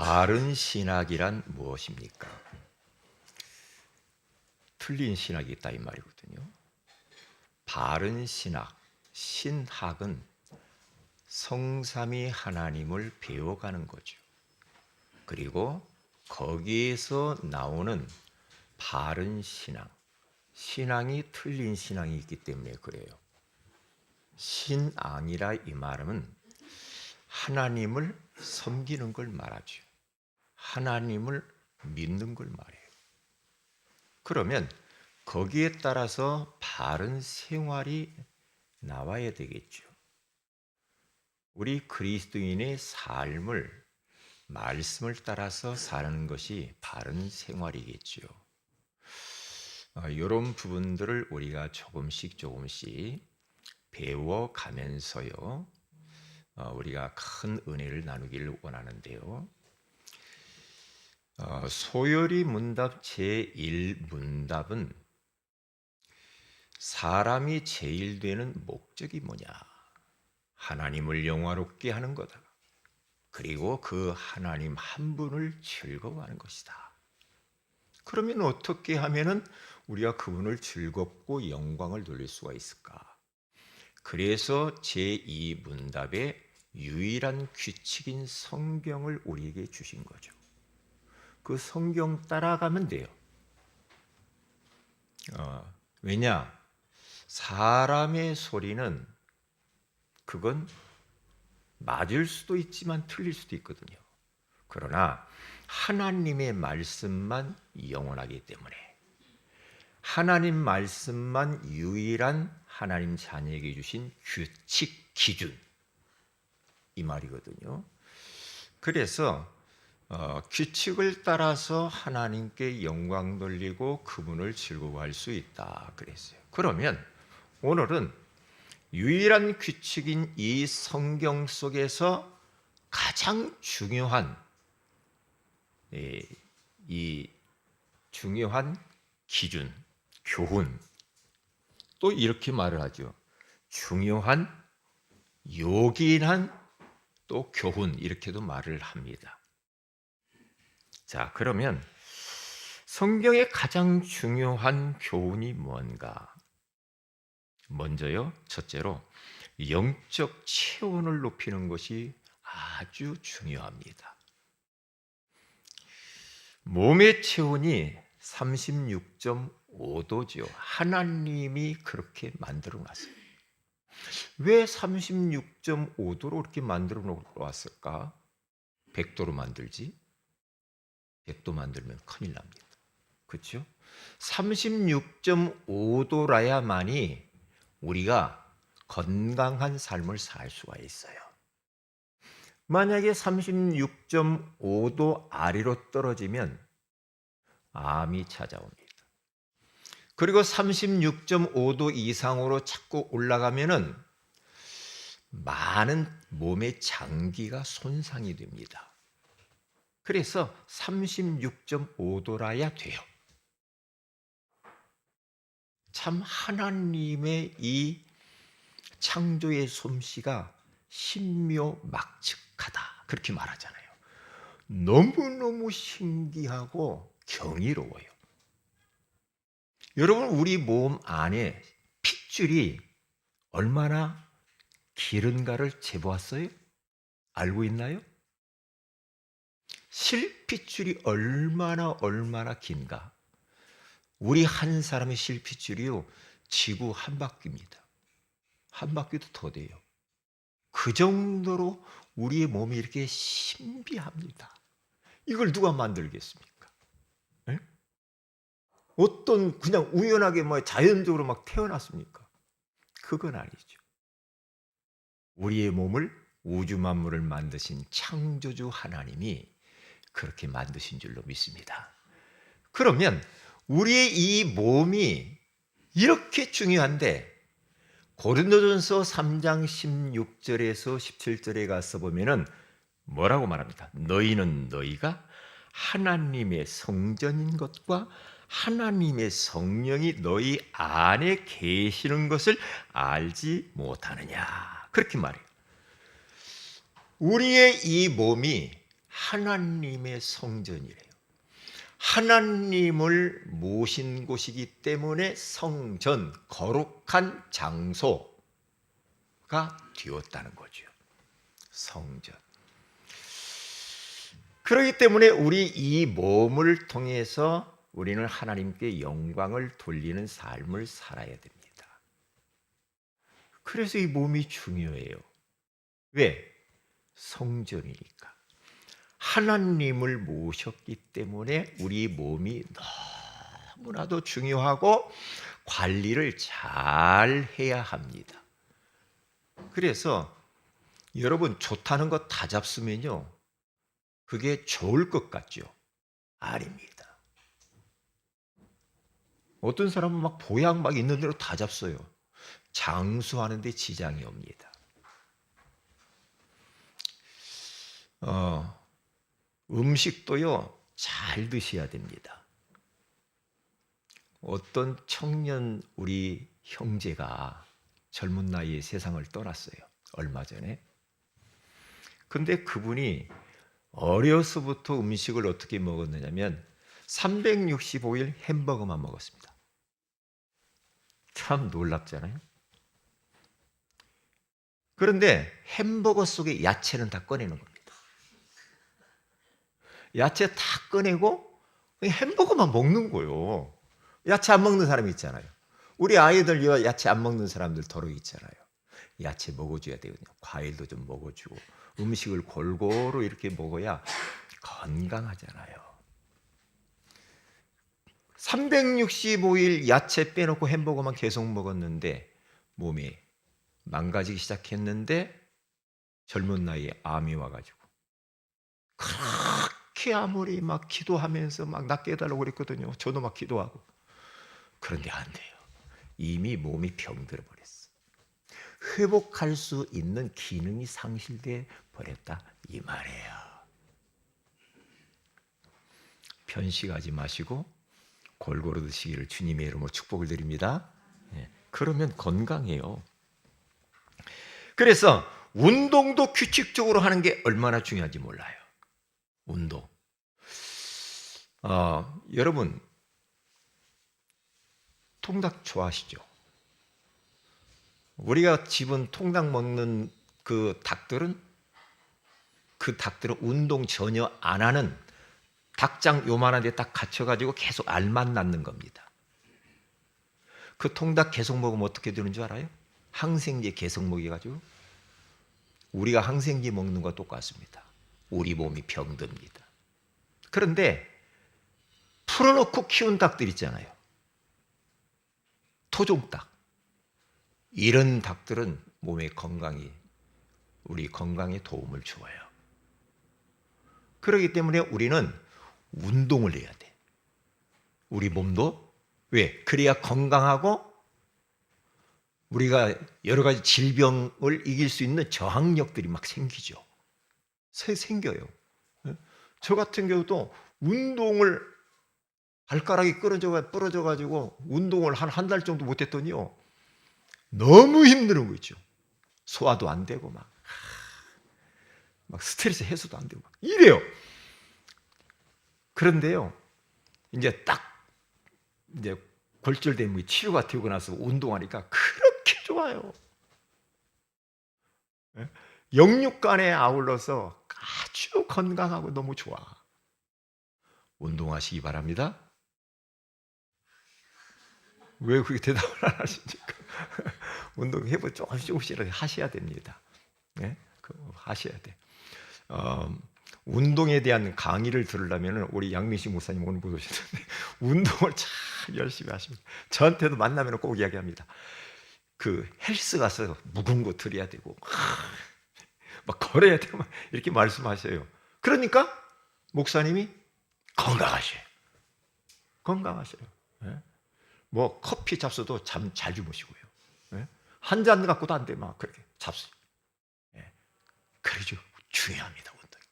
바른 신학이란 무엇입니까? 틀린 신학이 있다 이 말이거든요. 바른 신학, 신학은 성삼위 하나님을 배워가는 거죠. 그리고 거기에서 나오는 바른 신앙, 신앙이 틀린 신앙이 있기 때문에 그래요. 신앙이라 이 말은 하나님을 섬기는 걸 말하죠. 하나님을 믿는 걸 말해요. 그러면 거기에 따라서 바른 생활이 나와야 되겠죠. 우리 그리스도인의 삶을 말씀을 따라서 사는 것이 바른 생활이겠죠. 이런 부분들을 우리가 조금씩 배워가면서요. 우리가 큰 은혜를 나누기를 원하는데요. 소요리 문답 제1문답은 사람이 제일 되는 목적이 뭐냐? 하나님을 영화롭게 하는 거다. 그리고 그 하나님 한 분을 즐거워하는 것이다. 그러면 어떻게 하면은 우리가 그분을 즐겁고 영광을 돌릴 수가 있을까? 그래서 제2문답의 유일한 규칙인 성경을 우리에게 주신 거죠. 그 성경 따라가면 돼요. 왜냐? 사람의 소리는 그건 맞을 수도 있지만 틀릴 수도 있거든요. 그러나 하나님의 말씀만 영원하기 때문에 하나님 말씀만 유일한 하나님 자녀에게 주신 규칙, 기준 이 말이거든요. 그래서 규칙을 따라서 하나님께 영광 돌리고 그분을 즐거워할 수 있다 그랬어요. 그러면 오늘은 유일한 규칙인 이 성경 속에서 가장 중요한 이 중요한 기준, 교훈, 또 이렇게 말을 하죠. 중요한 요긴한 또 교훈 이렇게도 말을 합니다. 자, 그러면 성경의 가장 중요한 교훈이 뭔가? 먼저요, 첫째로 영적 체온을 높이는 것이 아주 중요합니다. 몸의 체온이 36.5도죠. 하나님이 그렇게 만들어 놨어요. 왜 36.5도로 그렇게 만들어 놓았을까? 100도로 만들지? 100도 만들면 큰일 납니다. 그렇죠? 36.5도라야만이 우리가 건강한 삶을 살 수가 있어요. 만약에 36.5도 아래로 떨어지면 암이 찾아옵니다. 그리고 36.5도 이상으로 자꾸 올라가면은 많은 몸의 장기가 손상이 됩니다. 그래서 36.5도라야 돼요. 참 하나님의 이 창조의 솜씨가 신묘막측하다 그렇게 말하잖아요. 너무너무 신기하고 경이로워요. 여러분, 우리 몸 안에 핏줄이 얼마나 길은가를 재보았어요? 알고 있나요? 실핏줄이 얼마나 긴가? 우리 한 사람의 실핏줄이요, 지구 한 바퀴입니다. 한 바퀴도 더 돼요. 그 정도로 우리의 몸이 이렇게 신비합니다. 이걸 누가 만들겠습니까? 네? 어떤 그냥 우연하게 자연적으로 막 태어났습니까? 그건 아니죠. 우리의 몸을 우주 만물을 만드신 창조주 하나님이 그렇게 만드신 줄로 믿습니다. 그러면 우리의 이 몸이 이렇게 중요한데 고린도전서 3장 16절에서 17절에 가서 보면은 뭐라고 말합니까? 너희는 너희가 하나님의 성전인 것과 하나님의 성령이 너희 안에 계시는 것을 알지 못하느냐 그렇게 말해요. 우리의 이 몸이 하나님의 성전이래요. 하나님을 모신 곳이기 때문에 성전, 거룩한 장소가 되었다는 거죠. 성전. 그렇기 때문에 우리 이 몸을 통해서 우리는 하나님께 영광을 돌리는 삶을 살아야 됩니다. 그래서 이 몸이 중요해요. 왜? 성전이니까. 하나님을 모셨기 때문에 우리 몸이 너무나도 중요하고 관리를 잘 해야 합니다. 그래서 여러분 좋다는 거 다 잡수면요, 그게 좋을 것 같죠? 아닙니다. 어떤 사람은 막 보약 막 있는 대로 다 잡숴요. 장수하는 데 지장이 옵니다. 음식도요, 잘 드셔야 됩니다. 어떤 청년 우리 형제가 젊은 나이에 세상을 떠났어요. 얼마 전에. 근데 그분이 어려서부터 음식을 어떻게 먹었느냐면 365일 햄버거만 먹었습니다. 참 놀랍잖아요. 그런데 햄버거 속에 야채는 다 꺼내는 겁니다. 야채 다 꺼내고 햄버거만 먹는 거예요. 야채 안 먹는 사람이 있잖아요. 우리 아이들 야채 안 먹는 사람들 더러 있잖아요. 야채 먹어줘야 되거든요. 과일도 좀 먹어주고 음식을 골고루 이렇게 먹어야 건강하잖아요. 365일 야채 빼놓고 햄버거만 계속 먹었는데 몸이 망가지기 시작했는데 젊은 나이에 암이 와가지고 그렇게 아무리 막 기도하면서 막 낫게 해달라고 그랬거든요. 저도 막 기도하고. 그런데 안 돼요. 이미 몸이 병들어 버렸어. 회복할 수 있는 기능이 상실돼 버렸다 이 말이에요. 편식하지 마시고 골고루 드시기를 주님의 이름으로 축복을 드립니다. 그러면 건강해요. 그래서 운동도 규칙적으로 하는 게 얼마나 중요한지 몰라요. 운동. 여러분 통닭 좋아하시죠? 우리가 집은 통닭 먹는 그 닭들은 운동 전혀 안 하는 닭장 요만한 데 딱 갇혀가지고 계속 알만 낳는 겁니다. 그 통닭 계속 먹으면 어떻게 되는 줄 알아요? 항생제 계속 먹여가지고 우리가 항생제 먹는 거와 똑같습니다. 우리 몸이 병듭니다. 그런데 풀어놓고 키운 닭들 있잖아요. 토종닭. 이런 닭들은 우리 건강에 도움을 줘요. 그렇기 때문에 우리는 운동을 해야 돼. 우리 몸도. 왜? 그래야 건강하고 우리가 여러 가지 질병을 이길 수 있는 저항력들이 막 생기죠. 생겨요. 저 같은 경우도 운동을 발가락이 부러져가지고 운동을 한 달 정도 못했더니요. 너무 힘든 거 있죠. 소화도 안 되고 막 스트레스 해소도 안 되고 막 이래요. 그런데요, 이제 골절된 치료가 되고 나서 운동하니까 그렇게 좋아요. 영육간에 아울러서 아주 건강하고 너무 좋아. 운동하시기 바랍니다. 왜 그렇게 대답을 안 하십니까? 운동해보 조금씩 하셔야 됩니다. 네? 하셔야 돼. 운동에 대한 강의를 들으려면 우리 양민식 목사님 오늘 못 오셨는데 운동을 참 열심히 하십니다. 저한테도 만나면 꼭 이야기합니다. 그 헬스 가서 무거운 거 들어야 되고 막 걸어야 되고 이렇게 말씀하셔요. 그러니까 목사님이 건강하셔요. 네? 뭐 커피 잡숴도 잠 잘 주무시고요. 네? 한 잔 갖고도 안 돼 막 그렇게 잡수. 네. 그러죠. 중요합니다. 운동이.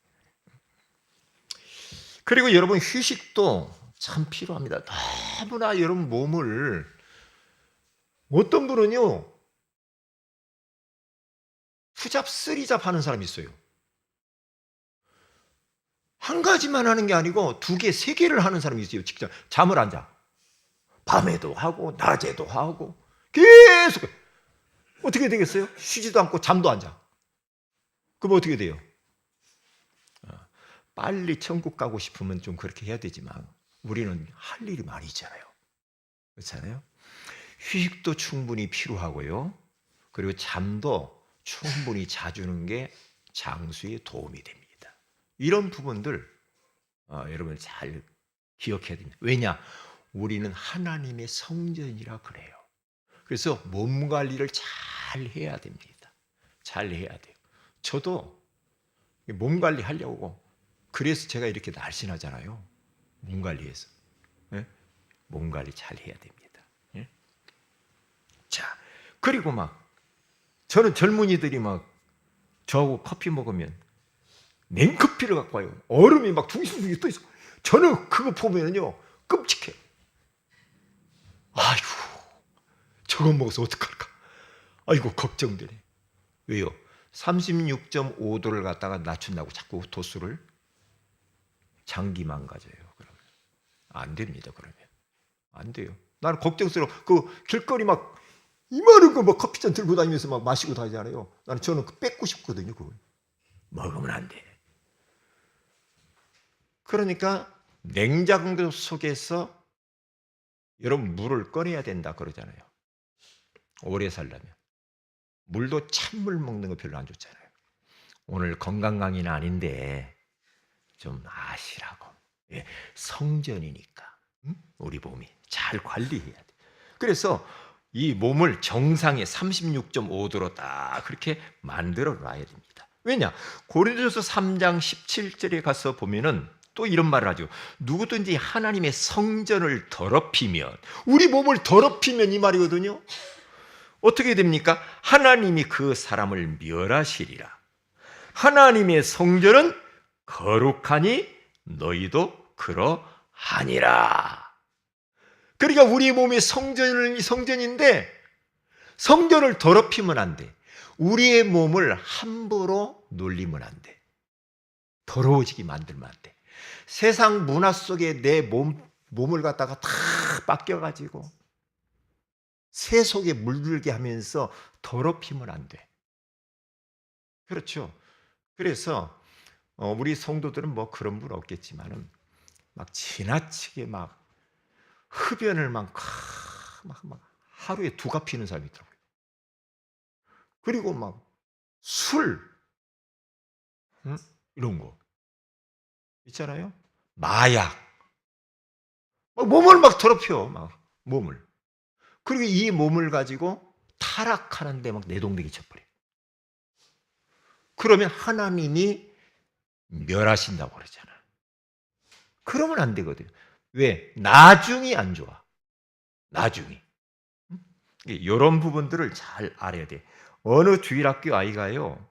그리고 여러분 휴식도 참 필요합니다. 너무나 여러분 몸을 어떤 분은요 투잡 쓰리잡 하는 사람이 있어요. 한 가지만 하는 게 아니고 두 개, 세 개를 하는 사람이 있어요. 직접 잠을 안 자. 밤에도 하고 낮에도 하고 계속. 어떻게 되겠어요? 쉬지도 않고 잠도 안 자. 그럼 어떻게 돼요? 빨리 천국 가고 싶으면 좀 그렇게 해야 되지만 우리는 할 일이 많이 있잖아요. 그렇잖아요? 휴식도 충분히 필요하고요. 그리고 잠도 충분히 자주는 게 장수에 도움이 됩니다. 이런 부분들 여러분 잘 기억해야 됩니다. 왜냐? 우리는 하나님의 성전이라 그래요. 그래서 몸 관리를 잘 해야 됩니다. 잘 해야 돼요. 저도 몸 관리 하려고 그래서 제가 이렇게 날씬하잖아요. 몸 관리해서. 네? 몸 관리 잘 해야 됩니다. 네? 자, 그리고 막 저는 젊은이들이 막 저하고 커피 먹으면 냉커피를 갖고 와요. 얼음이 막 둥실둥실 떠 있어. 저는 그거 보면요 끔찍해. 아이고, 저거 먹어서 어떡할까? 아이고, 걱정되네. 왜요? 36.5도를 갖다가 낮춘다고 자꾸 도수를. 장기 망가져요. 그러면 안 됩니다. 그러면 안 돼요. 나는 걱정스러워. 그 길거리 막 이만한 거 막 커피잔 들고 다니면서 막 마시고 다니잖아요. 저는 그 뺏고 싶거든요. 그거 먹으면 안 돼. 그러니까 냉장고 속에서 여러분 물을 꺼내야 된다 그러잖아요. 오래 살려면 물도 찬물 먹는 거 별로 안 좋잖아요. 오늘 건강 강의는 아닌데 좀 아시라고. 예, 성전이니까 우리 몸이 잘 관리해야 돼. 그래서 이 몸을 정상의 36.5도로 딱 그렇게 만들어 놔야 됩니다. 왜냐? 고린도전서 3장 17절에 가서 보면은 또 이런 말을 하죠. 누구든지 하나님의 성전을 더럽히면, 우리 몸을 더럽히면 이 말이거든요. 어떻게 됩니까? 하나님이 그 사람을 멸하시리라. 하나님의 성전은 거룩하니 너희도 그러하니라. 그러니까 우리 몸이 성전인데 성전을 더럽히면 안 돼. 우리의 몸을 함부로 놀리면 안 돼. 더러워지게 만들면 안 돼. 세상 문화 속에 내 몸을 갖다가 다 뺏겨가지고 새 속에 물들게 하면서 더럽히면 안 돼. 그렇죠. 그래서 우리 성도들은 뭐 그런 분 없겠지만은 막 지나치게 막 흡연을 막 하루에 2갑 피는 사람이 있더라고요. 그리고 막 술, 이런 거 있잖아요. 마약, 막 몸을 막 더럽혀, 막 몸을. 그리고 이 몸을 가지고 타락하는데 막 내동댕이 쳐버려. 그러면 하나님이 멸하신다고 그러잖아. 그러면 안 되거든요. 왜? 나중이 안 좋아. 나중이. 이런 부분들을 잘 알아야 돼. 어느 주일학교 아이가요,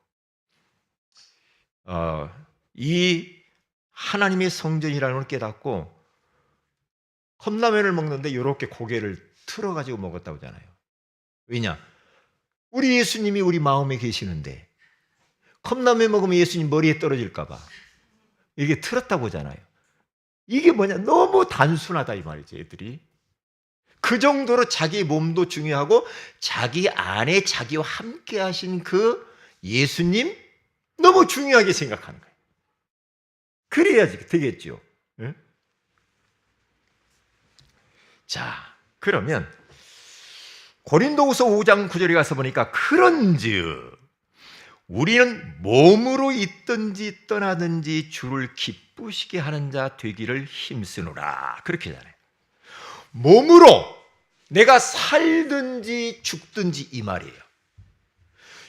이 하나님의 성전이라는 걸 깨닫고 컵라면을 먹는데 이렇게 고개를 틀어가지고 먹었다고 하잖아요. 왜냐? 우리 예수님이 우리 마음에 계시는데 컵라면 먹으면 예수님 머리에 떨어질까봐 이렇게 틀었다고 하잖아요. 이게 뭐냐? 너무 단순하다 이 말이죠, 애들이. 그 정도로 자기 몸도 중요하고 자기 안에 자기와 함께 하신 그 예수님 너무 중요하게 생각하는 거예요. 그래야지 되겠죠. 응? 자, 그러면 고린도후서 5장 9절에 가서 보니까 그런즉 우리는 몸으로 있든지 떠나든지 주를 기쁘시게 하는 자 되기를 힘쓰노라. 그렇게 하잖아요. 몸으로 내가 살든지 죽든지 이 말이에요.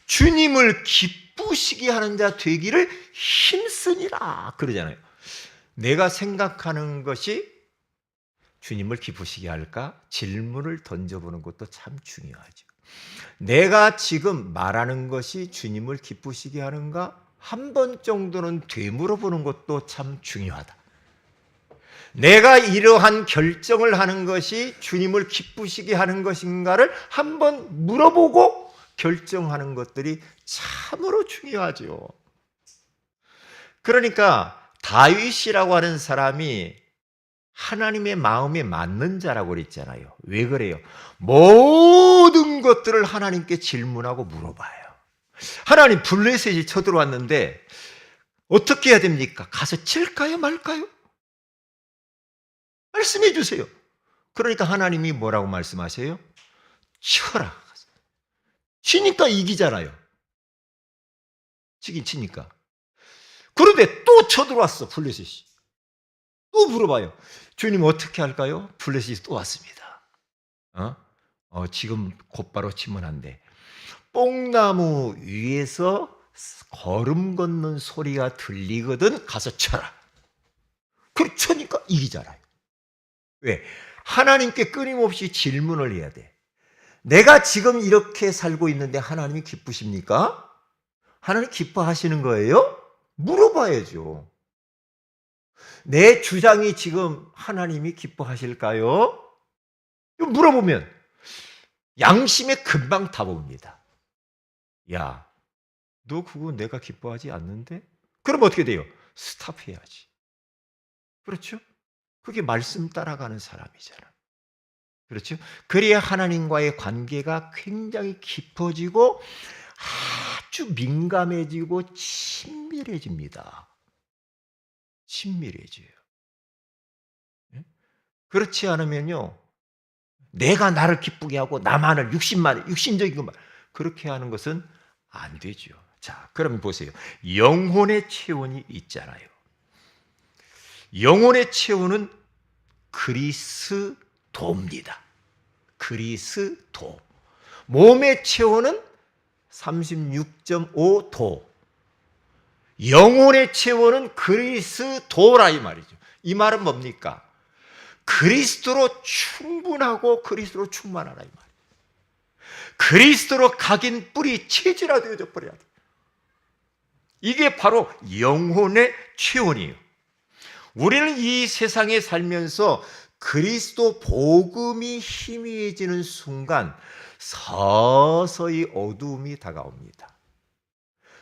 주님을 기쁘시게 하는 자 되기를 힘쓰니라 그러잖아요. 내가 생각하는 것이 주님을 기쁘시게 할까? 질문을 던져보는 것도 참 중요하죠. 내가 지금 말하는 것이 주님을 기쁘시게 하는가? 한 번 정도는 되물어보는 것도 참 중요하다. 내가 이러한 결정을 하는 것이 주님을 기쁘시게 하는 것인가를 한번 물어보고 결정하는 것들이 참으로 중요하죠. 그러니까 다윗이라고 하는 사람이 하나님의 마음에 맞는 자라고 그랬잖아요. 왜 그래요? 모든 것들을 하나님께 질문하고 물어봐요. 하나님, 블레셋이 쳐들어왔는데 어떻게 해야 됩니까? 가서 칠까요 말까요? 말씀해 주세요. 그러니까 하나님이 뭐라고 말씀하세요? 쳐라. 치니까 이기잖아요. 치긴 치니까. 그런데 또 쳐들어왔어, 블레셋이. 또 물어봐요. 주님 어떻게 할까요? 블레셋이 또 왔습니다. 지금 곧바로 치면 안 돼. 뽕나무 위에서 걸음 걷는 소리가 들리거든 가서 쳐라. 그렇게 쳐니까 이기잖아요. 왜? 하나님께 끊임없이 질문을 해야 돼. 내가 지금 이렇게 살고 있는데 하나님이 기쁘십니까? 하나님 기뻐하시는 거예요? 물어봐야죠. 내 주장이 지금 하나님이 기뻐하실까요? 물어보면 양심에 금방 답 옵니다. 야, 너 그거 내가 기뻐하지 않는데? 그럼 어떻게 돼요? 스탑해야지. 그렇죠? 그게 말씀 따라가는 사람이잖아. 그렇죠? 그래야 하나님과의 관계가 굉장히 깊어지고 아주 민감해지고 친밀해집니다. 친밀해져요. 그렇지 않으면요, 내가 나를 기쁘게 하고 나만을 육신적인 것만 그렇게 하는 것은 안 되죠. 자, 그럼 보세요. 영혼의 체온이 있잖아요. 영혼의 체온은 그리스도입니다. 그리스도. 몸의 체온은 36.5도. 영혼의 체온은 그리스도라 이 말이죠. 이 말은 뭡니까? 그리스도로 충분하고 그리스도로 충만하라 이 말이에요. 그리스도로 각인 뿌리 체질화 되어져 버려야 돼. 이게 바로 영혼의 체온이에요. 우리는 이 세상에 살면서 그리스도 복음이 희미해지는 순간 서서히 어두움이 다가옵니다.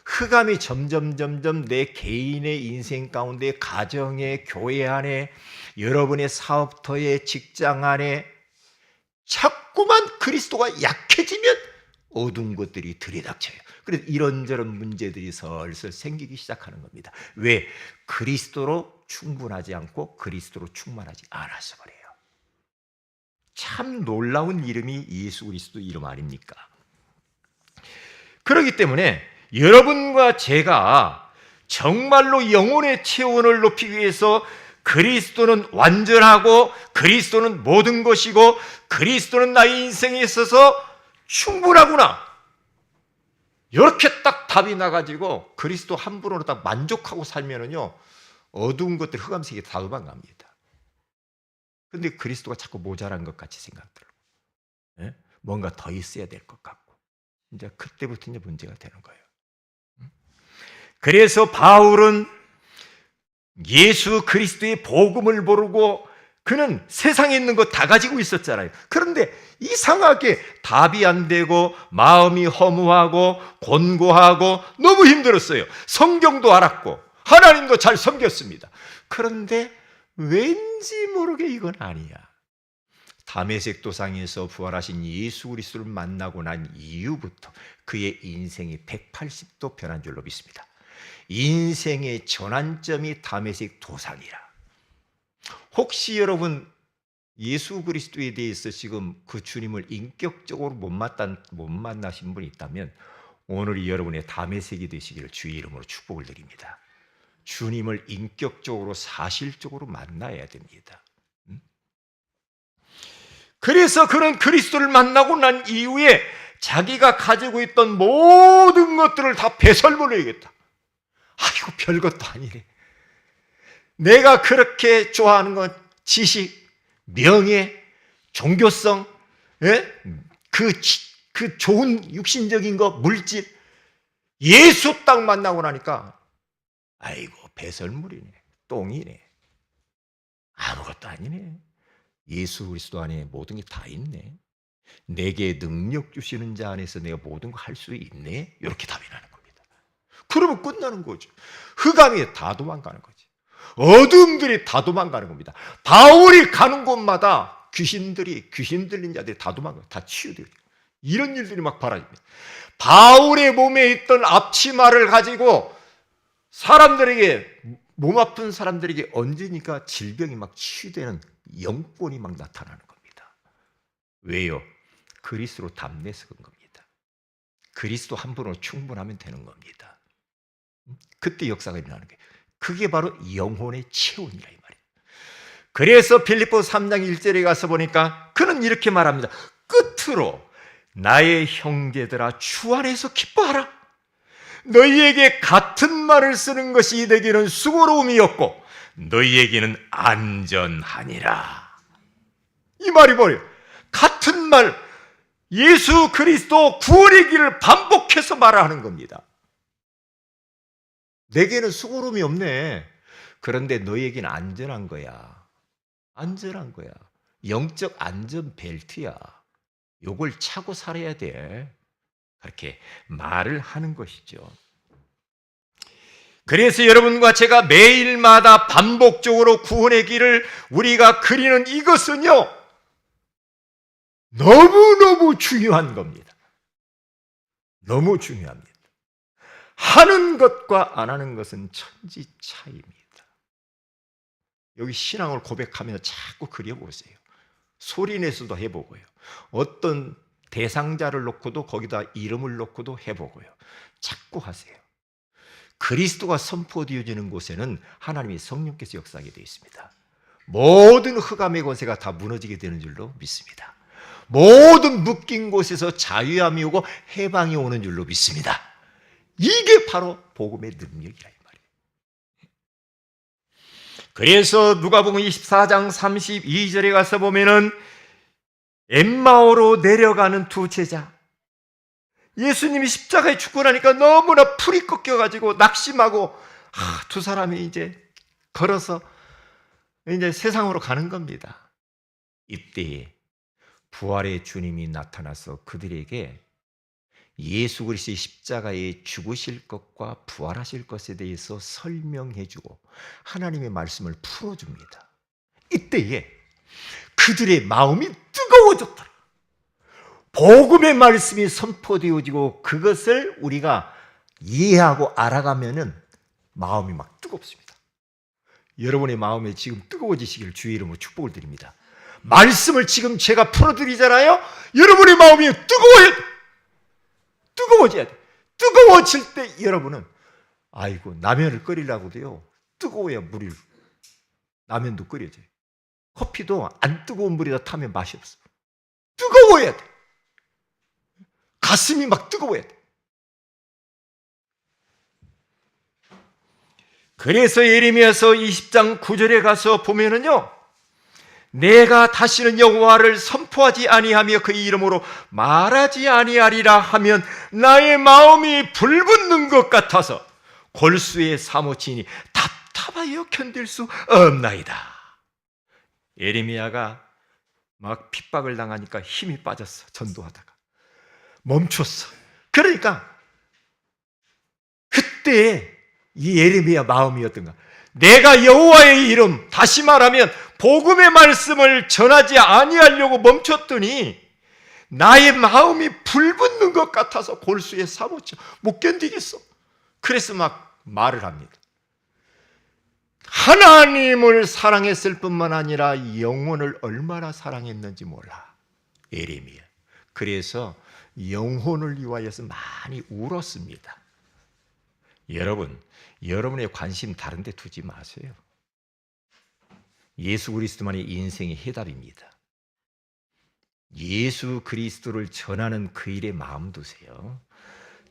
흑암이 점점 내 개인의 인생 가운데, 가정에, 교회 안에, 여러분의 사업터에, 직장 안에 자꾸만 그리스도가 약해지면 어두운 것들이 들이닥쳐요. 그래서 이런저런 문제들이 슬슬 생기기 시작하는 겁니다. 왜? 그리스도로 충분하지 않고 그리스도로 충만하지 않아서 그래요. 참 놀라운 이름이 예수 그리스도 이름 아닙니까? 그렇기 때문에 여러분과 제가 정말로 영혼의 체온을 높이기 위해서 그리스도는 완전하고 그리스도는 모든 것이고 그리스도는 나의 인생에 있어서 충분하구나, 이렇게 딱 답이 나가지고 그리스도 한 분으로 딱 만족하고 살면은요, 어두운 것들 흑암색이 다 도망갑니다. 근데 그리스도가 자꾸 모자란 것 같이 생각 들고, 뭔가 더 있어야 될 것 같고, 이제 그때부터 이제 문제가 되는 거예요. 그래서 바울은 예수 그리스도의 복음을 모르고 그는 세상에 있는 거 다 가지고 있었잖아요. 그런데 이상하게 답이 안 되고 마음이 허무하고 곤고하고 너무 힘들었어요. 성경도 알았고 하나님도 잘 섬겼습니다. 그런데 왠지 모르게 이건 아니야. 다메섹 도상에서 부활하신 예수 그리스도를 만나고 난 이후부터 그의 인생이 180도 변한 줄로 믿습니다. 인생의 전환점이 다메섹 도상이라. 혹시 여러분 예수 그리스도에 대해서 지금 그 주님을 인격적으로 못 만나신 분이 있다면 오늘이 여러분의 다메섹이 되시기를 주의 이름으로 축복을 드립니다. 주님을 인격적으로 사실적으로 만나야 됩니다. 그래서 그는 그리스도를 만나고 난 이후에 자기가 가지고 있던 모든 것들을 다 배설물해야겠다. 아이고 별것도 아니래. 내가 그렇게 좋아하는 건 지식, 명예, 종교성, 그 좋은 육신적인 거, 물질, 예수 딱 만나고 나니까 아이고 배설물이네, 똥이네, 아무것도 아니네. 예수 그리스도 안에 모든 게 다 있네. 내게 능력 주시는 자 안에서 내가 모든 거 할 수 있네. 이렇게 답이 나는 겁니다. 그러면 끝나는 거죠. 흑암이 다 도망가는 거지. 어둠들이 다 도망가는 겁니다. 바울이 가는 곳마다 귀신 들린 자들이 다 도망가요. 다 치유돼요. 이런 일들이 막 벌어집니다. 바울의 몸에 있던 앞치마를 가지고 사람들에게, 몸 아픈 사람들에게 얹으니까 질병이 막 치유되는 영권이 막 나타나는 겁니다. 왜요? 그리스도로 담내서 그런 겁니다. 그리스도 한 분으로 충분하면 되는 겁니다. 그때 역사가 일어나는 거예요. 그게 바로 영혼의 체온이라 이 말이에요. 그래서 빌립보 3장 1절에 가서 보니까 그는 이렇게 말합니다. 끝으로 나의 형제들아 주 안에서 기뻐하라. 너희에게 같은 말을 쓰는 것이 내게는 수고로움이었고 너희에게는 안전하니라. 이 말이 뭐예요? 같은 말, 예수 그리스도 구원의 길을 반복해서 말하는 겁니다. 내게는 수고로움이 없네. 그런데 너희에게는 안전한 거야. 안전한 거야. 영적 안전 벨트야. 요걸 차고 살아야 돼. 그렇게 말을 하는 것이죠. 그래서 여러분과 제가 매일마다 반복적으로 구원의 길을 우리가 그리는 이것은요, 너무너무 중요한 겁니다. 너무 중요합니다. 하는 것과 안 하는 것은 천지 차이입니다. 여기 신앙을 고백하면서 자꾸 그려보세요. 소리내서도 해보고요. 어떤 대상자를 놓고도 거기다 이름을 놓고도 해보고요. 자꾸 하세요. 그리스도가 선포되어지는 곳에는 하나님의 성령께서 역사하게 되어 있습니다. 모든 흑암의 권세가 다 무너지게 되는 줄로 믿습니다. 모든 묶인 곳에서 자유함이 오고 해방이 오는 줄로 믿습니다. 이게 바로 복음의 능력이라 이 말이에요. 그래서 누가복음 24장 32절에 가서 보면은 엠마오로 내려가는 두 제자, 예수님이 십자가에 죽고 나니까 너무나 풀이 꺾여가지고 낙심하고 두 사람이 이제 걸어서 이제 세상으로 가는 겁니다. 이때에 부활의 주님이 나타나서 그들에게 예수 그리스도의 십자가에 죽으실 것과 부활하실 것에 대해서 설명해주고 하나님의 말씀을 풀어줍니다. 이때에 그들의 마음이 뜨거워졌더라. 복음의 말씀이 선포되어지고 그것을 우리가 이해하고 알아가면은 마음이 막 뜨겁습니다. 여러분의 마음이 지금 뜨거워지시기를 주의 이름으로 축복을 드립니다. 말씀을 지금 제가 풀어드리잖아요. 여러분의 마음이 뜨거워져야 돼. 뜨거워질 때 여러분은 아이고 라면을 끓이려고도요. 뜨거워야 물이 라면도 끓여져요. 커피도 안 뜨거운 물에다 타면 맛이 없어. 뜨거워야 돼. 가슴이 막 뜨거워야 돼. 그래서 예레미야서 20장 9절에 가서 보면은요, 내가 다시는 여호와를 선포하지 아니하며 그의 이름으로 말하지 아니하리라 하면 나의 마음이 불붙는 것 같아서 골수에 사무치니 답답하여 견딜 수 없나이다. 예레미야가 막 핍박을 당하니까 힘이 빠졌어. 전도하다가 멈췄어. 그러니까 그때 이 예레미야 마음이었던가, 내가 여호와의 이름, 다시 말하면 복음의 말씀을 전하지 아니하려고 멈췄더니 나의 마음이 불붙는 것 같아서 골수에 사무쳐 못 견디겠어. 그래서 막 말을 합니다. 하나님을 사랑했을 뿐만 아니라 영혼을 얼마나 사랑했는지 몰라, 예레미야. 그래서 영혼을 위하여서 많이 울었습니다. 여러분, 여러분의 관심 다른 데 두지 마세요. 예수 그리스도만이 인생의 해답입니다. 예수 그리스도를 전하는 그 일에 마음 두세요.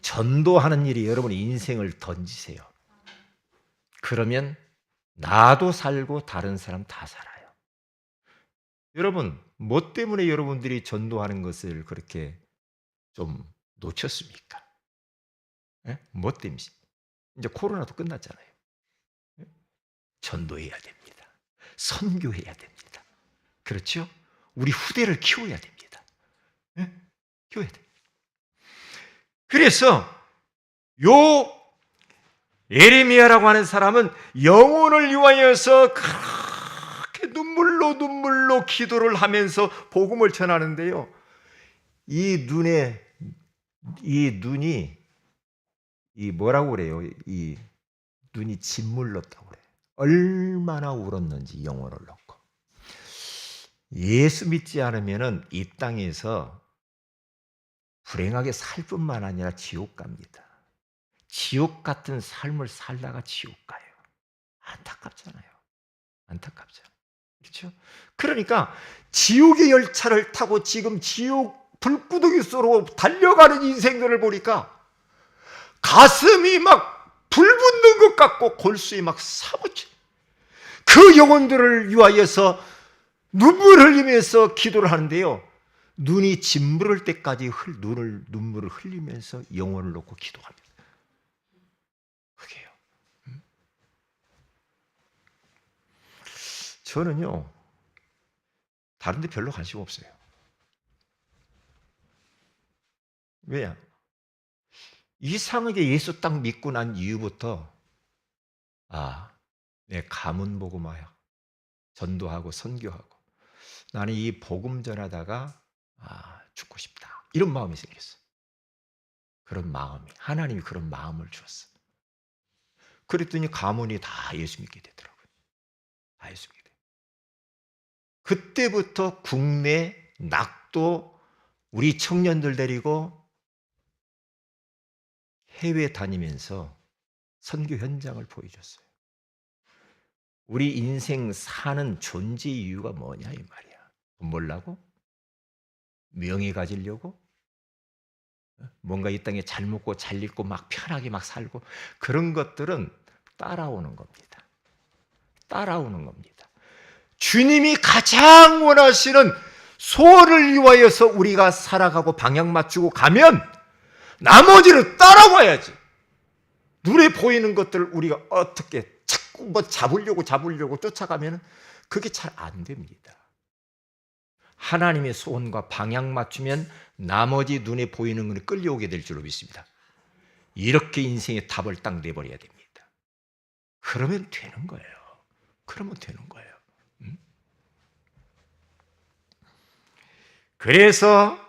전도하는 일이 여러분의 인생을 던지세요. 그러면 나도 살고 다른 사람 다 살아요. 여러분, 뭐 때문에 여러분들이 전도하는 것을 그렇게 좀 놓쳤습니까? 뭐 때문에? 이제 코로나도 끝났잖아요. 전도해야 됩니다. 선교해야 됩니다. 그렇죠? 우리 후대를 키워야 됩니다. 키워야 됩니다. 그래서 예레미야라고 하는 사람은 영혼을 위하여서 그렇게 눈물로 기도를 하면서 복음을 전하는데요. 이 눈이 뭐라고 그래요? 이 눈이 짓물렀다고 그래요. 얼마나 울었는지 영혼을 놓고. 예수 믿지 않으면은 이 땅에서 불행하게 살 뿐만 아니라 지옥 갑니다. 지옥 같은 삶을 살다가 지옥 가요. 안타깝잖아요. 안타깝잖아요. 그렇죠? 그러니까 지옥의 열차를 타고 지금 지옥 불구덩이 속으로 달려가는 인생들을 보니까 가슴이 막 불 붙는 것 같고 골수에 막 사무쳐. 그 영혼들을 위하여서 눈물을 흘리면서 기도를 하는데요. 눈이 짓무를 때까지 눈물을 흘리면서 영혼을 놓고 기도합니다. 그게요. 저는요, 다른 데 별로 관심 없어요. 왜냐? 이상하게 예수 딱 믿고 난 이후부터 내 가문 복음화야. 전도하고 선교하고 나는 이 복음 전하다가 죽고 싶다. 이런 마음이 생겼어. 그런 마음이 하나님이 그런 마음을 주었어. 그랬더니 가문이 다 예수 믿게 되더라고요. 다 예수 믿게 돼. 그때부터 국내 낙도 우리 청년들 데리고 해외 다니면서 선교 현장을 보여줬어요. 우리 인생 사는 존재 이유가 뭐냐 이 말이야. 돈 벌려고? 명예 가지려고? 뭔가 이 땅에 잘 먹고 잘 입고 막 편하게 막 살고 그런 것들은 따라오는 겁니다. 따라오는 겁니다. 주님이 가장 원하시는 소원을 위하여서 우리가 살아가고 방향 맞추고 가면 나머지는 따라와야지. 눈에 보이는 것들을 우리가 어떻게 자꾸 뭐 잡으려고 쫓아가면 그게 잘 안 됩니다. 하나님의 소원과 방향 맞추면 나머지 눈에 보이는 것이 끌려오게 될 줄로 믿습니다. 이렇게 인생의 답을 딱 내버려야 됩니다. 그러면 되는 거예요. 그러면 되는 거예요. 그래서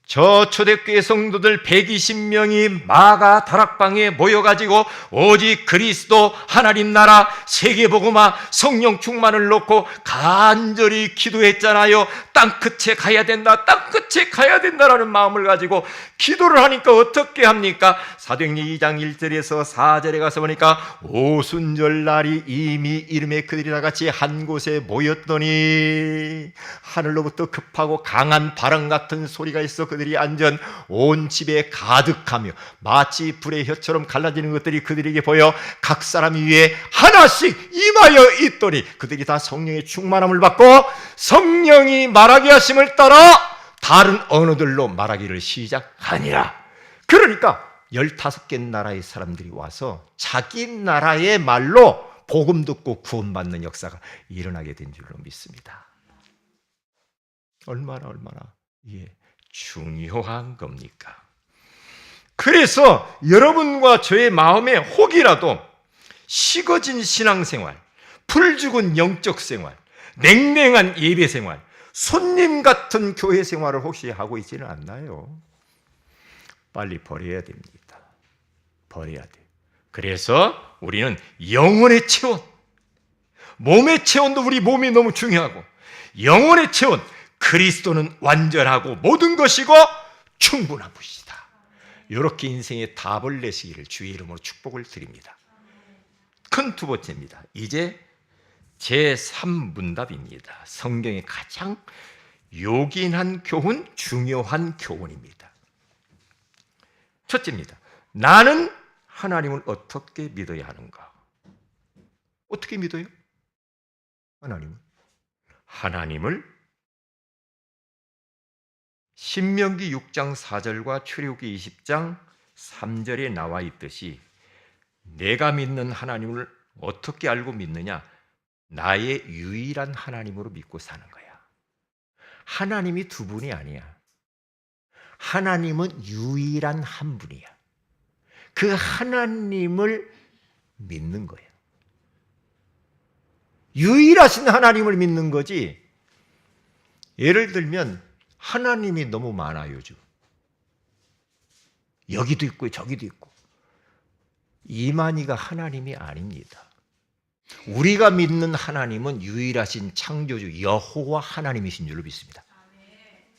저 초대교회 성도들 120명이 마가 다락방에 모여가지고 오직 그리스도 하나님 나라 세계복음화 성령 충만을 놓고 간절히 기도했잖아요. 땅끝에 가야 된다, 땅끝에 가야 된다라는 마음을 가지고 기도를 하니까 어떻게 합니까? 사도행전 2장 1절에서 4절에 가서 보니까 오순절 날이 이미 이름에 그들이 다 같이 한 곳에 모였더니 하늘로부터 급하고 강한 바람 같은 소리가 있어 그들이 앉은 온 집에 가득하며 마치 불의 혀처럼 갈라지는 것들이 그들에게 보여 각 사람 위에 하나씩 임하여 있더니 그들이 다 성령의 충만함을 받고 성령이 말하게 하심을 따라 다른 언어들로 말하기를 시작하니라. 그러니까 15개 나라의 사람들이 와서 자기 나라의 말로 복음 듣고 구원받는 역사가 일어나게 된 줄로 믿습니다. 얼마나 이게 중요한 겁니까? 그래서 여러분과 저의 마음에 혹이라도 식어진 신앙생활, 풀죽은 영적 생활, 냉랭한 예배 생활, 손님 같은 교회 생활을 혹시 하고 있지는 않나요? 빨리 버려야 됩니다. 버려야 돼요. 그래서 우리는 영혼의 체온, 몸의 체온도 우리 몸이 너무 중요하고 영혼의 체온, 그리스도는 완전하고 모든 것이고 충분한 분이시다. 이렇게 인생의 답을 내시기를 주의 이름으로 축복을 드립니다. 큰 두 번째입니다. 이제 제3문답입니다. 성경의 가장 요긴한 교훈, 중요한 교훈입니다. 첫째입니다. 나는 하나님을 어떻게 믿어야 하는가? 어떻게 믿어요? 하나님을 신명기 6장 4절과 출애굽기 20장 3절에 나와 있듯이 내가 믿는 하나님을 어떻게 알고 믿느냐? 나의 유일한 하나님으로 믿고 사는 거야. 하나님이 두 분이 아니야. 하나님은 유일한 한 분이야. 그 하나님을 믿는 거예요. 유일하신 하나님을 믿는 거지. 예를 들면 하나님이 너무 많아요, 요즘. 여기도 있고 저기도 있고. 이만희가 하나님이 아닙니다. 우리가 믿는 하나님은 유일하신 창조주 여호와 하나님이신 줄로 믿습니다.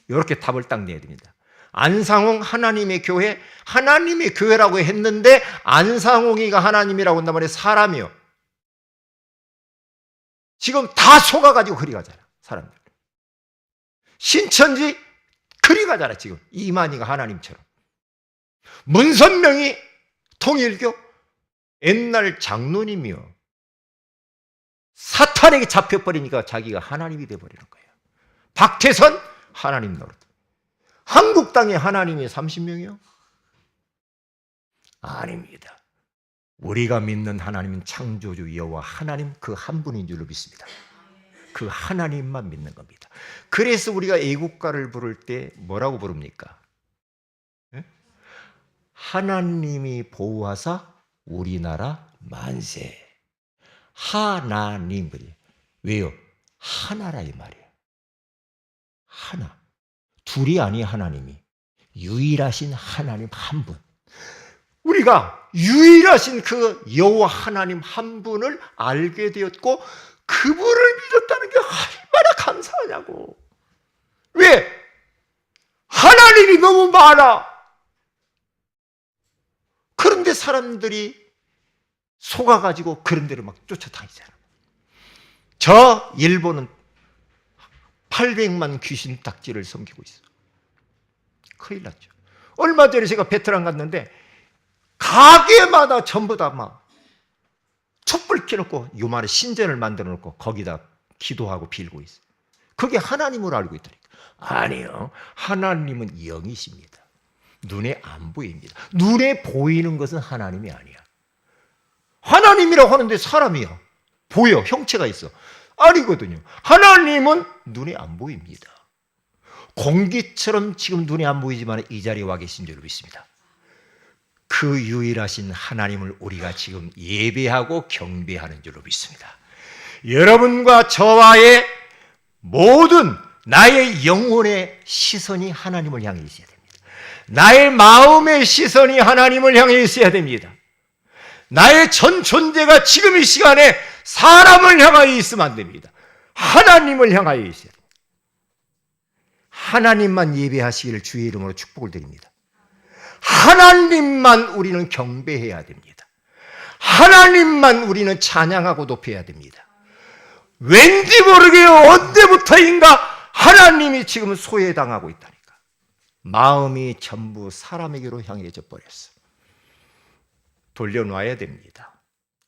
이렇게 답을 딱 내야 됩니다. 안상홍 하나님의 교회, 하나님의 교회라고 했는데 안상홍이가 하나님이라고 한단 말이에요. 사람이요. 지금 다 속아가지고 그리 가잖아, 사람들. 신천지 그리 가잖아, 지금. 이만희가 하나님처럼. 문선명이 통일교 옛날 장로님이요. 사탄에게 잡혀버리니까 자기가 하나님이 돼버리는 거예요. 박태선 하나님 노릇. 한국당에 하나님이 30명이요? 아닙니다. 우리가 믿는 하나님은 창조주 여호와 하나님 그 한 분인 줄로 믿습니다. 그 하나님만 믿는 겁니다. 그래서 우리가 애국가를 부를 때 뭐라고 부릅니까? 하나님이 보호하사 우리나라 만세. 하나님. 왜요? 하나라 이 말이에요. 하나. 둘이 아니 하나님이. 유일하신 하나님 한 분. 우리가 유일하신 그 여호와 하나님 한 분을 알게 되었고 그분을 믿었다는 게 얼마나 감사하냐고. 왜? 하나님이 너무 많아. 그런데 사람들이 속아가지고 그런 데를 막 쫓아다니잖아. 저 일본은 800만 귀신 닭지를 섬기고 있어. 큰일 났죠. 얼마 전에 제가 베트남 갔는데 가게마다 전부 다 막 촛불 켜놓고 요만한 신전을 만들어 놓고 거기다 기도하고 빌고 있어. 그게 하나님으로 알고 있다니까. 아니요. 하나님은 영이십니다. 눈에 안 보입니다. 눈에 보이는 것은 하나님이 아니야. 하나님이라고 하는데 사람이야. 보여. 형체가 있어. 아니거든요. 하나님은 눈에 안 보입니다. 공기처럼 지금 눈에 안 보이지만 이 자리에 와 계신 줄 믿습니다. 그 유일하신 하나님을 우리가 지금 예배하고 경배하는 줄로 믿습니다. 여러분과 저와의 모든 나의 영혼의 시선이 하나님을 향해 있어야 됩니다. 나의 마음의 시선이 하나님을 향해 있어야 됩니다. 나의 전 존재가 지금 이 시간에 사람을 향하여 있으면 안 됩니다. 하나님을 향하여 있어야 됩니다. 하나님만 예배하시기를 주의 이름으로 축복을 드립니다. 하나님만 우리는 경배해야 됩니다. 하나님만 우리는 찬양하고 높여야 됩니다. 왠지 모르게 언제부터인가 하나님이 지금 소외당하고 있다니까. 마음이 전부 사람에게로 향해져 버렸어. 돌려놔야 됩니다.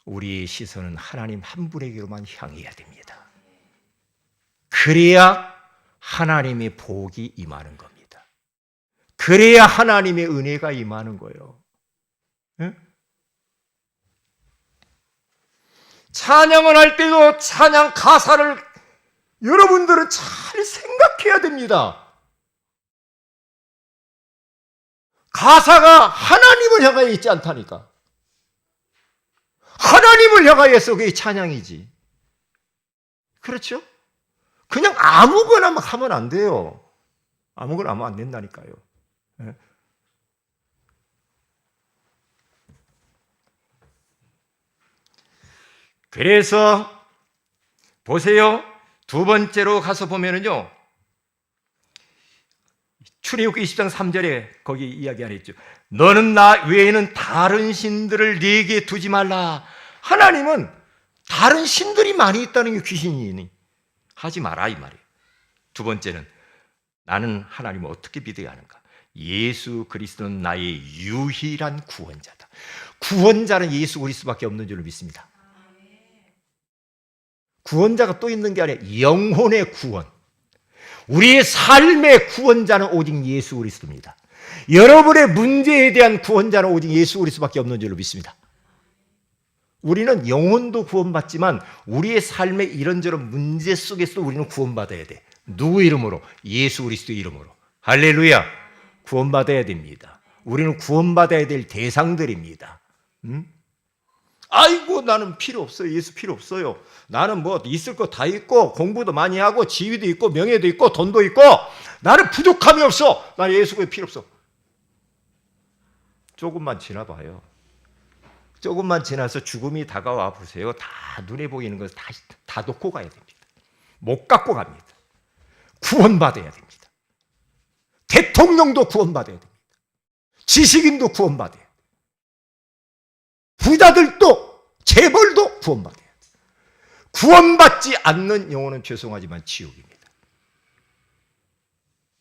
우리의 시선은 하나님 한 분에게로만 향해야 됩니다. 그래야 하나님의 복이 임하는 겁니다. 그래야 하나님의 은혜가 임하는 거예요. 응? 찬양을 할 때도 찬양 가사를 여러분들은 잘 생각해야 됩니다. 가사가 하나님을 향하여 있지 않다니까. 하나님을 향하여서 그게 찬양이지. 그렇죠? 그냥 아무거나 막 하면 안 돼요. 아무거나 하면 안 된다니까요. 그래서 보세요. 두 번째로 가서 보면은요. 출애굽기 20장 3절에 거기 이야기 안 했죠. 너는 나 외에는 다른 신들을 네게 두지 말라. 하나님은 다른 신들이 많이 있다는 게 귀신이니 하지 마라 이 말이에요. 두 번째는 나는 하나님을 어떻게 믿어야 하는가? 예수 그리스도는 나의 유일한 구원자다. 구원자는 예수 그리스도밖에 없는 줄로 믿습니다. 구원자가 또 있는 게 아니라 영혼의 구원. 우리의 삶의 구원자는 오직 예수 그리스도입니다. 여러분의 문제에 대한 구원자는 오직 예수 그리스도밖에 없는 줄로 믿습니다. 우리는 영혼도 구원받지만 우리의 삶의 이런저런 문제 속에서도 우리는 구원받아야 돼. 누구 이름으로? 예수 그리스도 이름으로. 할렐루야. 구원받아야 됩니다. 우리는 구원받아야 될 대상들입니다. 아이고 나는 필요 없어요. 예수 필요 없어요. 나는 뭐 있을 거 다 있고 공부도 많이 하고 지위도 있고 명예도 있고 돈도 있고 나는 부족함이 없어. 나는 예수가 필요 없어. 조금만 지나봐요. 조금만 지나서 죽음이 다가와 보세요. 다 눈에 보이는 것을 다 놓고 가야 됩니다. 못 갖고 갑니다. 구원받아야 됩니다. 대통령도 구원받아야 됩니다. 지식인도 구원받아야 돼요. 부자들도 재벌도 구원받아야 돼요. 구원받지 않는 영혼은 죄송하지만 지옥입니다.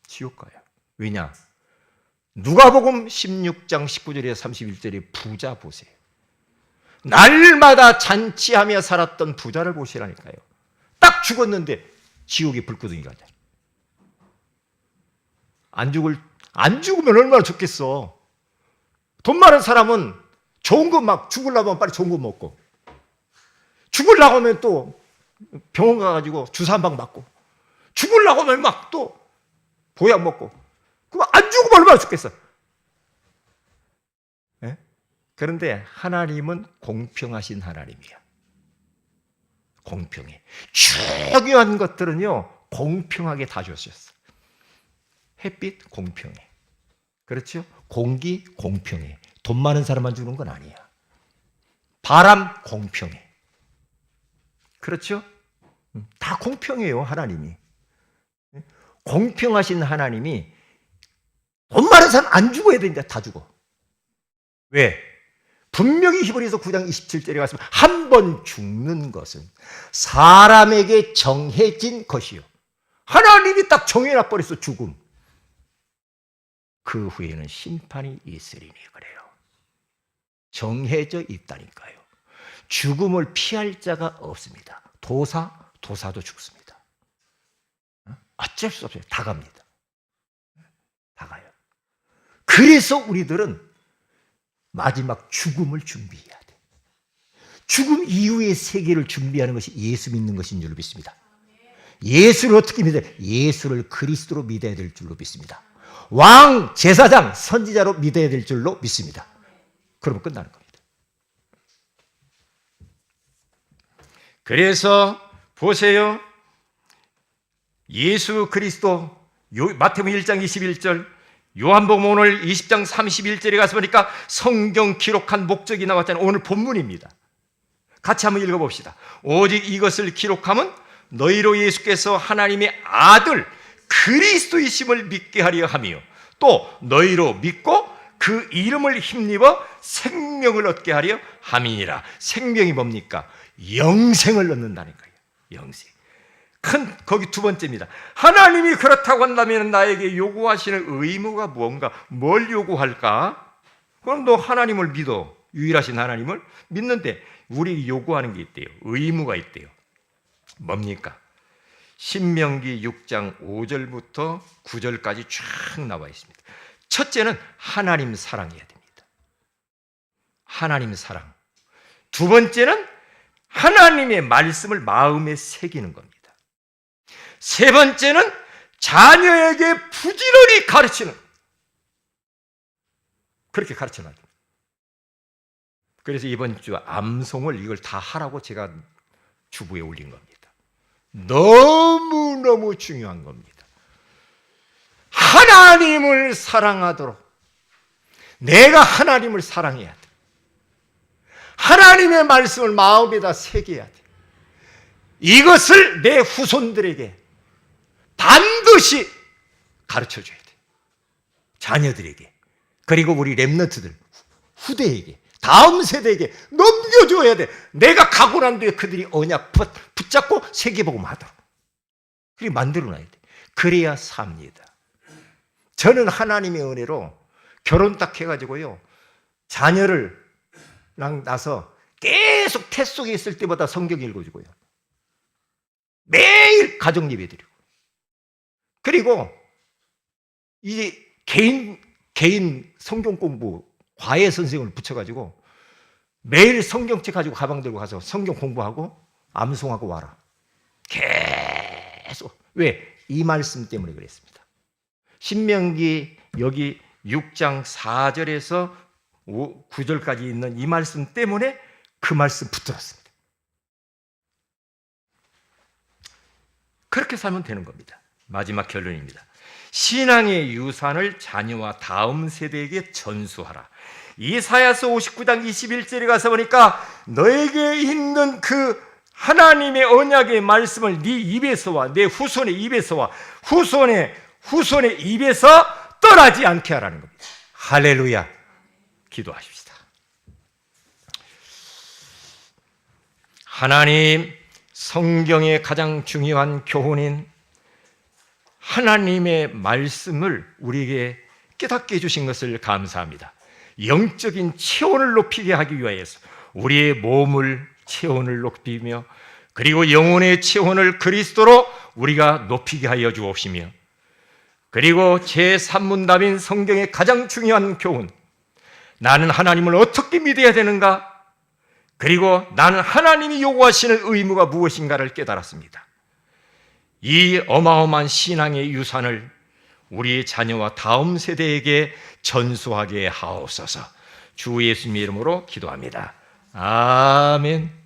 지옥 가요. 왜냐? 누가복음 16장 19절에서 31절에 부자 보세요. 날마다 잔치하며 살았던 부자를 보시라니까요. 딱 죽었는데 지옥에 불구덩이 가자. 안 죽으면 얼마나 좋겠어. 돈 많은 사람은 좋은 거 막 죽으려고 하면 빨리 좋은 거 먹고, 죽으려고 하면 또 병원 가가지고 주사 한 방 맞고, 죽으려고 하면 막 또 보약 먹고, 그럼 안 죽으면 얼마나 좋겠어. 네? 그런데 하나님은 공평하신 하나님이야. 공평해. 중요한 것들은요 공평하게 다 주셨어. 햇빛 공평해. 그렇죠? 공기 공평해. 돈 많은 사람만 주는 건 아니야. 바람 공평해. 그렇죠? 다 공평해요, 하나님이. 공평하신 하나님이 돈 많은 사람 안 죽어야 되는데 다 죽어. 왜? 분명히 히브리서 9장 27절에 갔으면 한 번 죽는 것은 사람에게 정해진 것이요. 하나님이 딱 정해놔 버렸어, 죽음. 그 후에는 심판이 있으리니 그래요. 정해져 있다니까요. 죽음을 피할 자가 없습니다. 도사도 죽습니다. 어쩔 수 없어요. 다 갑니다. 다 가요. 그래서 우리들은 마지막 죽음을 준비해야 돼. 죽음 이후의 세계를 준비하는 것이 예수 믿는 것인 줄로 믿습니다. 예수를 어떻게 믿어요? 예수를 그리스도로 믿어야 될 줄로 믿습니다. 왕, 제사장, 선지자로 믿어야 될 줄로 믿습니다. 그러면 끝나는 겁니다. 그래서 보세요. 예수 그리스도 마태복음 1장 21절, 요한복음 오늘 20장 31절에 가서 보니까 성경 기록한 목적이 나왔잖아요. 오늘 본문입니다. 같이 한번 읽어봅시다. 오직 이것을 기록함은 너희로 예수께서 하나님의 아들 그리스도이심을 믿게 하려 하며 또 너희로 믿고 그 이름을 힘입어 생명을 얻게 하려 함이니라. 생명이 뭡니까? 영생을 얻는다는 거예요. 영생. 거기 두 번째입니다. 하나님이 그렇다고 한다면 나에게 요구하시는 의무가 뭔가? 뭘 요구할까? 그럼 너 하나님을 믿어. 유일하신 하나님을 믿는데 우리 요구하는 게 있대요. 의무가 있대요. 뭡니까? 신명기 6장 5절부터 9절까지 쫙 나와 있습니다. 첫째는 하나님 사랑해야 됩니다. 하나님 사랑. 두 번째는 하나님의 말씀을 마음에 새기는 겁니다. 세 번째는 자녀에게 부지런히 가르치는, 그렇게 가르쳐놔야 됩니다. 그래서 이번 주 암송을 이걸 다 하라고 제가 주부에 올린 겁니다. 너무너무 중요한 겁니다. 하나님을 사랑하도록 내가 하나님을 사랑해야 돼. 하나님의 말씀을 마음에다 새겨야 돼. 이것을 내 후손들에게 반드시 가르쳐줘야 돼. 자녀들에게, 그리고 우리 랩런트들, 후대에게, 다음 세대에게 넘겨줘야 돼. 내가 가고 난 뒤에 그들이 언약 붙잡고 새겨보고 하도록. 그리고 만들어놔야 돼. 그래야 삽니다. 저는 하나님의 은혜로 결혼 딱 해가지고요, 자녀를 낳아서 계속 태 속에 있을 때마다 성경 읽어주고요, 매일 가정 예배 드리고, 그리고 이제 개인 성경 공부 과외 선생님을 붙여가지고 매일 성경책 가지고 가방 들고 가서 성경 공부하고 암송하고 와라. 계속. 왜? 이 말씀 때문에 그랬습니다. 신명기 여기 6장 4절에서 9절까지 있는 이 말씀 때문에 그 말씀 붙들었습니다. 그렇게 살면 되는 겁니다. 마지막 결론입니다. 신앙의 유산을 자녀와 다음 세대에게 전수하라. 이사야서 59장 21절에 가서 보니까 너에게 있는 그 하나님의 언약의 말씀을 네 입에서와 내 후손의 입에서와 후손의 입에서 떠나지 않게 하라는 겁니다. 할렐루야. 기도하십시다. 하나님, 성경의 가장 중요한 교훈인 하나님의 말씀을 우리에게 깨닫게 해주신 것을 감사합니다. 영적인 체온을 높이게 하기 위하여서 우리의 몸을 체온을 높이며 그리고 영혼의 체온을 그리스도로 우리가 높이게 하여 주옵시며 그리고 제3문답인 성경의 가장 중요한 교훈, 나는 하나님을 어떻게 믿어야 되는가? 그리고 나는 하나님이 요구하시는 의무가 무엇인가를 깨달았습니다. 이 어마어마한 신앙의 유산을 우리의 자녀와 다음 세대에게 전수하게 하옵소서. 주 예수님의 이름으로 기도합니다. 아멘.